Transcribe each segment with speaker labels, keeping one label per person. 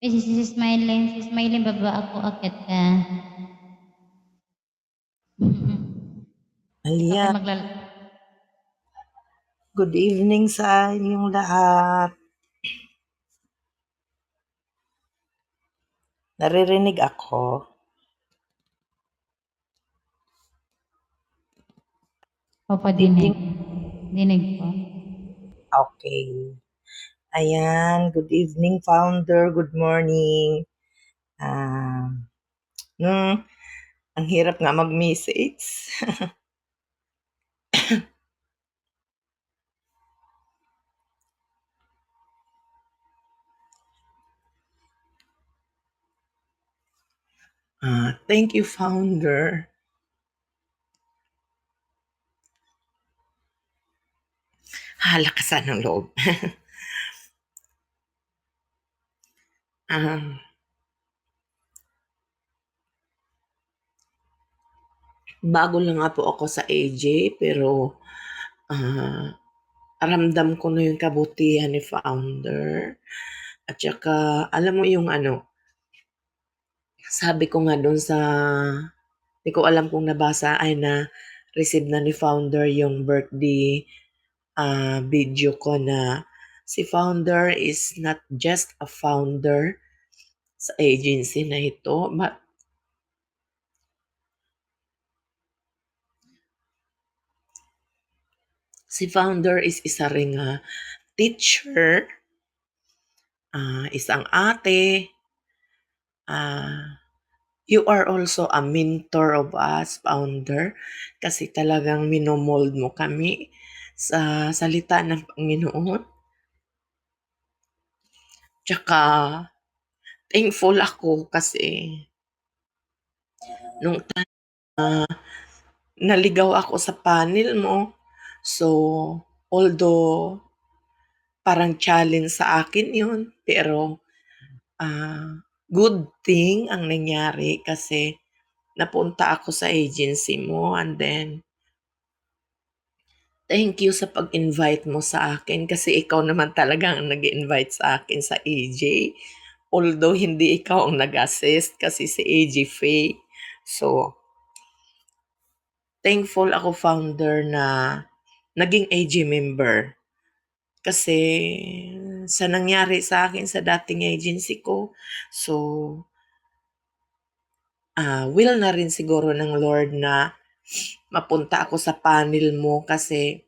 Speaker 1: Si Smiley baba ako, akyat ka. Ikaw
Speaker 2: Ayan,
Speaker 1: tayo
Speaker 2: good evening sa inyong lahat. Naririnig ako.
Speaker 1: Opo,
Speaker 2: Good
Speaker 1: dinig.
Speaker 2: evening.
Speaker 1: Dinig po.
Speaker 2: Okay. Ayan, good evening, founder. Good morning. Ah, no, ang hirap nga mag-message. Thank you, founder. Lakasan ng loob. Ah, bago lang nga po ako sa AJ, pero ah, ramdam ko na yung kabutihan ni founder. At saka, alam mo yung sabi ko nga doon sa, di ko alam kung nabasa ay na-receive na ni founder yung birthday video ko na si founder is not just a founder sa agency na ito, but si founder is isa ring teacher, isang ate, you are also a mentor of us, founder, kasi talagang minomold mo kami sa salita ng Panginoon. Tsaka, thankful ako kasi nung naligaw ako sa panel mo. So, although parang challenge sa akin yun, pero good thing ang nangyari kasi napunta ako sa agency mo, and then thank you sa pag-invite mo sa akin kasi ikaw naman talaga ang nag-invite sa akin sa AJ. Although hindi ikaw ang nag-assist kasi si AJ Faye. So, thankful ako, founder, na naging AG member. Kasi sa nangyari sa akin sa dating agency ko, so will na rin siguro ng Lord na mapunta ako sa panel mo kasi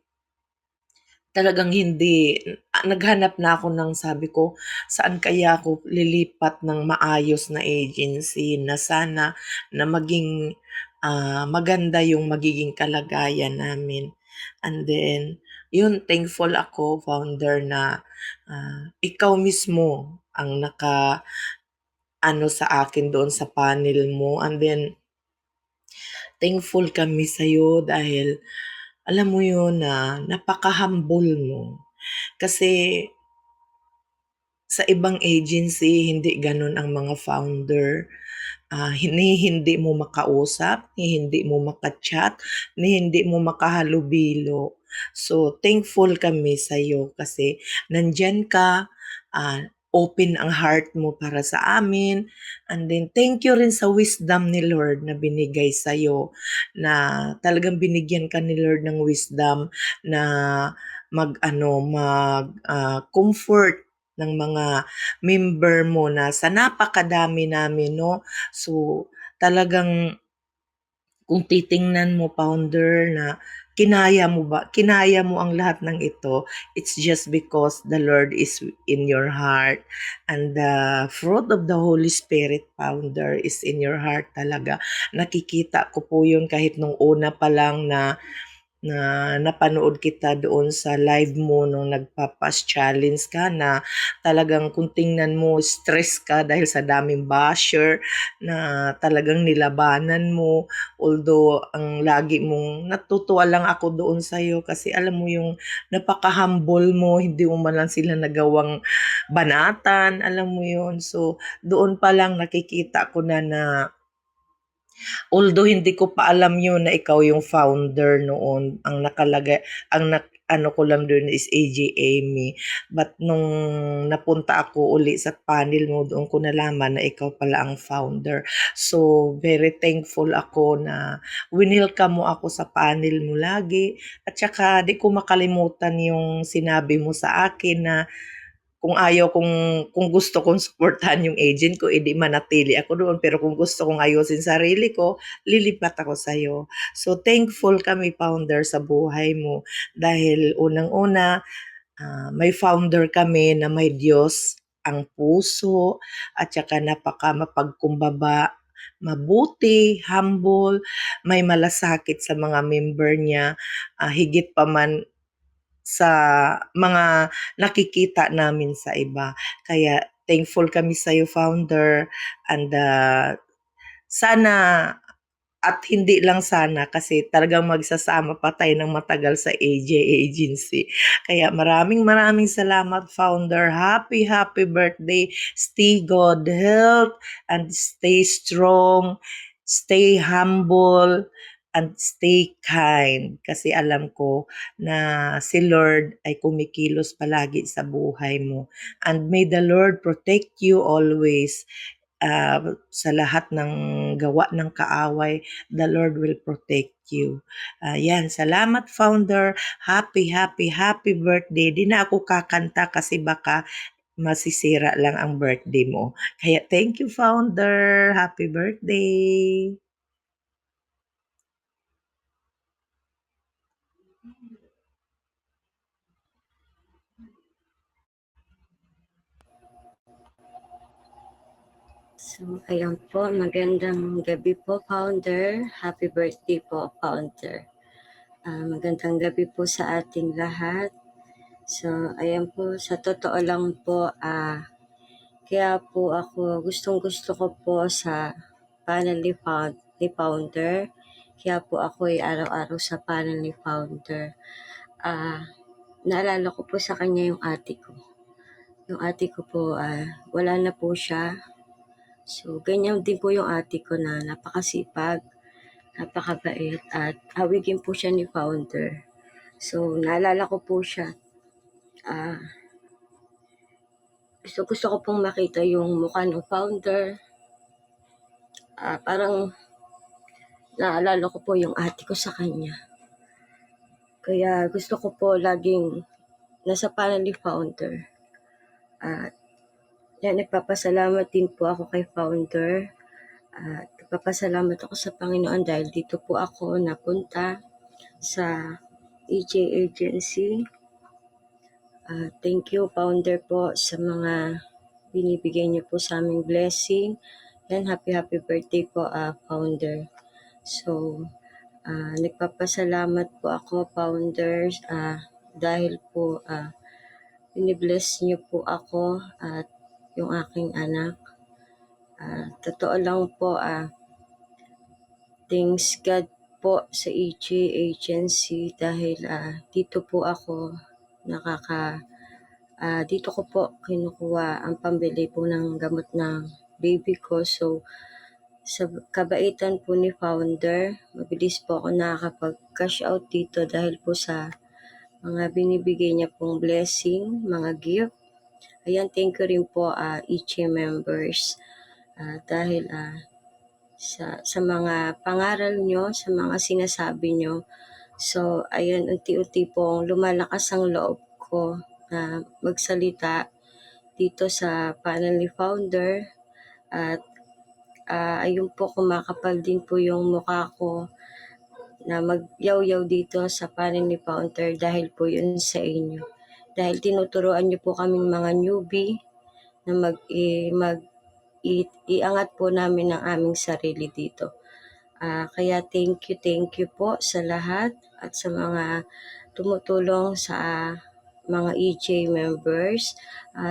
Speaker 2: talagang hindi, naghanap na ako ng sabi ko, saan kaya ako lilipat ng maayos na agency na sana na maging maganda yung magiging kalagayan namin. And then, yun, thankful ako, founder, na ikaw mismo ang ano sa akin doon sa panel mo. And then, thankful kami sa'yo dahil alam mo yun na napaka-humble mo. Kasi sa ibang agency, hindi ganun ang mga founder. Hindi mo makausap, ni hindi mo makachat, ni hindi mo makahalubilo. So, thankful kami sa iyo kasi nandyan ka, open ang heart mo para sa amin. And then, thank you rin sa wisdom ni Lord na binigay sa iyo, na talagang binigyan ka ni Lord ng wisdom na comfort ng mga member mo na sa napakadami namin, no? So, talagang kung titingnan mo, founder, na kinaya mo ang lahat ng ito, it's just because the Lord is in your heart, and the fruit of the Holy Spirit, founder, is in your heart talaga. Nakikita ko po yun kahit nung una pa lang na napanood kita doon sa live mo nung nagpa-pass challenge ka, na talagang kung tingnan mo, stress ka dahil sa daming basher na talagang nilabanan mo. Although, ang lagi mong natutuwa lang ako doon sa'yo kasi alam mo yung napaka-humble mo, hindi mo man lang sila nagawang banatan, alam mo yun. So, doon pa lang nakikita ko na Although hindi ko pa alam yun na ikaw yung founder noon, ang nakalagay, ano ko lang doon is AJ Amy. But nung napunta ako uli sa panel mo, doon ko nalaman na ikaw pala ang founder. So, very thankful ako na winelcome mo ako sa panel mo lagi. At saka, di ko makalimutan yung sinabi mo sa akin na kung gusto kong suportahan yung agent ko, edi manatili ako doon. Pero kung gusto kong ayusin sarili ko, lilipat ako sa'yo. So, thankful kami, founder, sa buhay mo. Dahil unang-una, may founder kami na may Diyos ang puso at saka napaka mapagkumbaba, mabuti, humble, may malasakit sa mga member niya, higit pa man sa mga nakikita namin sa iba. Kaya thankful kami sa iyo, founder, and sana at hindi lang sana kasi talagang magsasama pa tayo ng matagal sa AJ Agency. Kaya maraming maraming salamat, founder. Happy, happy birthday. Stay good health and stay strong, stay humble, and stay kind. Kasi alam ko na si Lord ay kumikilos palagi sa buhay mo. And may the Lord protect you always sa lahat ng gawa ng kaaway, the Lord will protect you. Yan, salamat, founder. Happy, happy, happy birthday. Di na ako kakanta kasi baka masisira lang ang birthday mo. Kaya thank you, founder. Happy birthday.
Speaker 3: So, ayan po, magandang gabi po, founder. Happy birthday po, founder. Magandang gabi po sa ating lahat. So, ayan po, sa totoo lang po, kaya po ako, gustong-gusto ko po sa panel ni founder. Kaya po ako ay araw-araw sa panel ni founder. Naalala ko po sa kanya yung ate ko. Yung ate ko po, wala na po siya. So, ganyan din po yung ate ko na napakasipag, napakabait, at hawigin po siya ni founder. So, naalala ko po siya. Gusto ko pong makita yung mukha ng founder. Parang naalala ko po yung ate ko sa kanya. Kaya gusto ko po laging nasa panel ni founder. Yan, nagpapasalamat din po ako kay founder. Nagpapasalamat ako sa Panginoon dahil dito po ako napunta sa EJ Agency. Thank you, founder po, sa mga binibigay niyo po sa aming blessing. Yan, happy birthday po, founder. So, nagpapasalamat po ako, founders, dahil po binibless niyo po ako at yung aking anak. Totoo lang po, thanks God po sa EJ Agency dahil dito po ako dito ko po kinukuha ang pambili po ng gamot ng baby ko. So, sa kabaitan po ni founder, mabilis po ako nakakapag-cash out dito dahil po sa mga binibigay niya pong blessing, mga gift. Ayan, thank you rin po EJ members dahil sa mga pangaral nyo, sa mga sinasabi nyo. So, ayun, unti-unti pong lumalakas ang loob ko na magsalita dito sa panel ni founder at ayun po, kumakapal din po yung mukha ko na magyaw-yaw dito sa panel ni founder dahil po yun sa inyo. Dahil tinuturuan niyo po kaming mga newbie na iangat po namin ang aming sarili dito. Kaya thank you po sa lahat at sa mga tumutulong sa mga EJ members.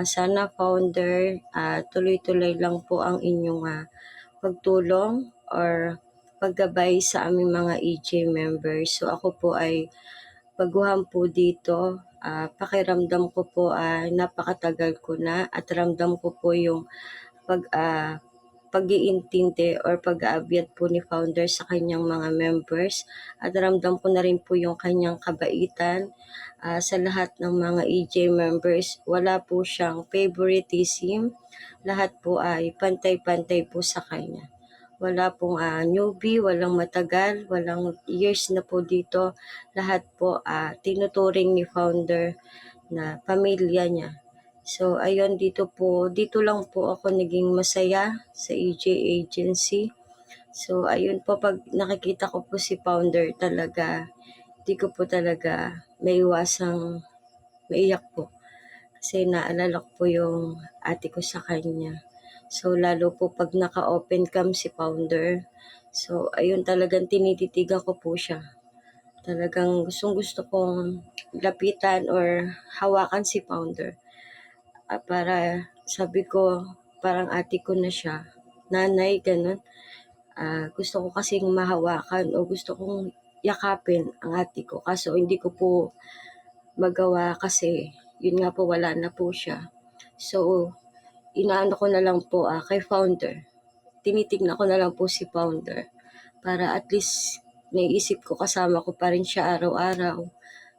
Speaker 3: Sana founder, tuloy-tuloy lang po ang inyong pagtulong or paggabay sa aming mga EJ members. So ako po ay baguhan po dito. Pakiramdam ko po napakatagal ko na at ramdam ko po yung pag-iintindi or pag-aabyat po ni founder sa kanyang mga members, at ramdam ko na rin po yung kanyang kabaitan. Sa lahat ng mga EJ members, wala po siyang favoritism. Lahat po ay pantay-pantay po sa kanya. Wala pong newbie, walang matagal, walang years na po dito. Lahat po tinuturing ni founder na pamilya niya. So ayun, dito lang po ako naging masaya sa EJ Agency. So ayun po, pag nakikita ko po si founder talaga, di ko po talaga maiwasang maiyak po. Kasi naalala ko po yung ate ko sa kanya. So lalo po pag naka-open cam si founder. So ayun, talagang tinititigan ko po siya. Talagang gustong-gusto kong lapitan or hawakan si founder. Para sabi ko, parang ate ko na siya. Nanay, ganun. Gusto ko kasing mahawakan o gusto kong yakapin ang ate ko. Kaso hindi ko po magawa kasi yun nga po, wala na po siya. So, inaano ko na lang po kay founder. Tinitignan ko na lang po si founder para at least naiisip ko kasama ko pa rin siya araw-araw.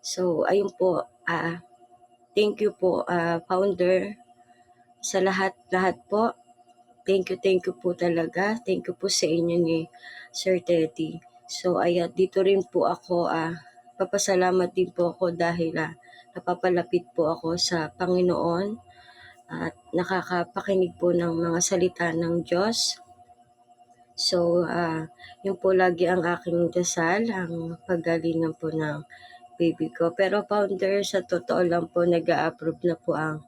Speaker 3: So, ayun po. Thank you po, founder, sa lahat po. Thank you po talaga. Thank you po sa inyo ni Sir Teddy. So, ayan, dito rin po ako, papasalamat din po ako dahil napapalapit po ako sa Panginoon at nakakapakinig po ng mga salita ng Diyos. So, yun po lagi ang aking dasal, ang paggalingan po ng baby ko. Pero founder, sa totoo lang po, nag-a-approve na po ang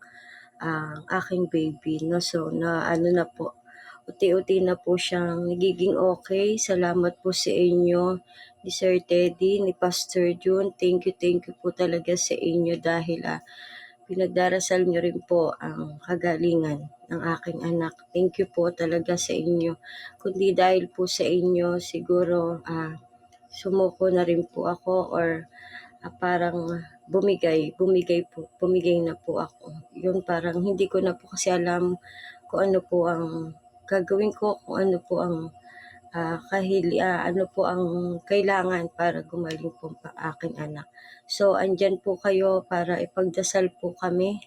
Speaker 3: aking baby, no? So, ano na po, unti-unti na po siyang nagiging okay. Salamat po sa inyo ni Sir Teddy, ni Pastor June. Thank you po talaga sa inyo dahil pinagdarasal niyo rin po ang kagalingan ng aking anak. Thank you po talaga sa inyo. Kundi dahil po sa inyo, siguro sumuko na rin po ako or parang bumigay na po ako. Yun, parang hindi ko na po kasi alam kung ano po ang gagawin ko, kung ano po ang ano po ang kailangan para gumaling po ang aking anak. So, andyan po kayo para ipagdasal po kami,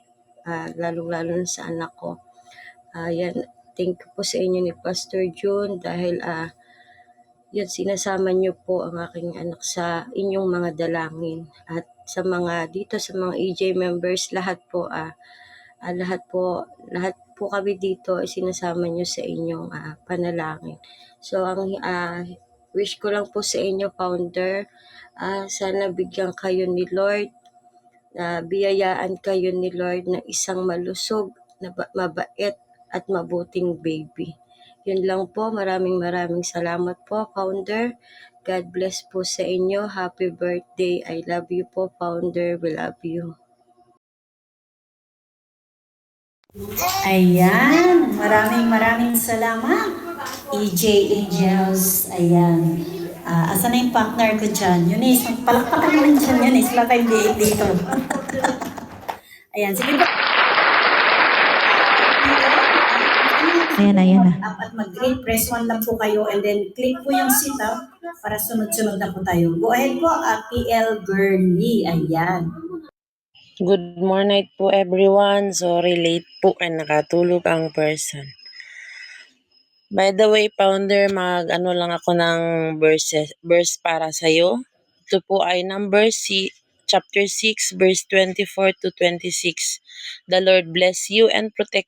Speaker 3: lalong-lalo na sa anak ko. Yan, thank you po sa inyo ni Pastor June dahil yun, sinasama niyo po ang aking anak sa inyong mga dalangin. At sa mga dito, sa mga EJ members, lahat po kami dito ay sinasama niyo sa inyong panalangin. So, ang wish ko lang po sa inyo, founder, sana bigyan kayo ni Lord, biyayaan kayo ni Lord na isang malusog, na mabait at mabuting baby. Yun lang po. Maraming salamat po, founder. God bless po sa inyo. Happy birthday. I love you po, founder. We love you.
Speaker 4: Ayan, maraming salamat. EJ Angels, ayan. Asa na yung partner ko dyan? Eunice, palakpakan mo rin dyan, Eunice. Wala tayong liit dito. Ayan, sige po.
Speaker 1: Ayan na.
Speaker 4: At mag-greet, press 1 lang po kayo and then click po yung sit up para sunod-sunod na po tayo. Go ahead po, PL Girlie. Ayan.
Speaker 5: Good morning po everyone. Sorry late po ay nakatulog ang person. By the way, founder, mag-ano lang ako ng verse para sa'yo. Ito po ay chapter 6, verse 24 to 26. The Lord bless you and protect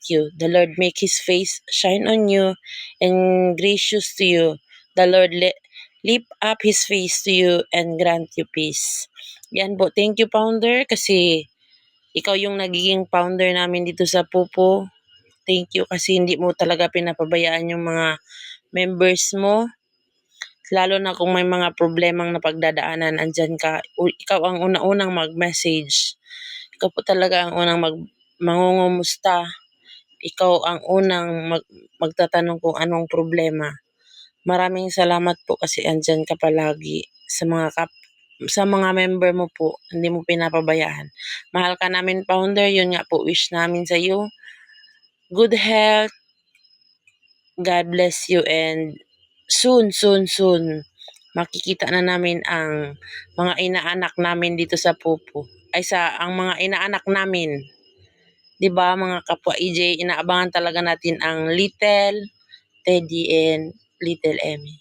Speaker 5: you. The Lord make His face shine on you and gracious to you. The Lord lift up His face to you and grant you peace. Yan po. Thank you, founder, kasi ikaw yung nagiging founder namin dito sa Pupo. Thank you kasi hindi mo talaga pinapabayaan yung mga members mo. Lalo na kung may mga problemang napagdadaanan, andyan ka. Ikaw ang unang mag-message. Ikaw po talaga ang unang mangungumusta. Ikaw ang unang magtatanong kung anong problema. Maraming salamat po kasi andyan ka palagi sa mga member mo po. Hindi mo pinapabayaan. Mahal ka namin, founder. Yun nga po, wish namin sa iyo. Good health, God bless you, and soon, makikita na namin ang mga inaanak namin dito sa Pupo. Ang mga inaanak namin. 'Di ba mga kapwa EJ, inaabangan talaga natin ang Little Teddy and Little Emmy.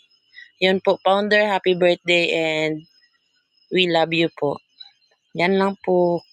Speaker 5: Yun po, Founder, happy birthday and we love you po. Yan lang po.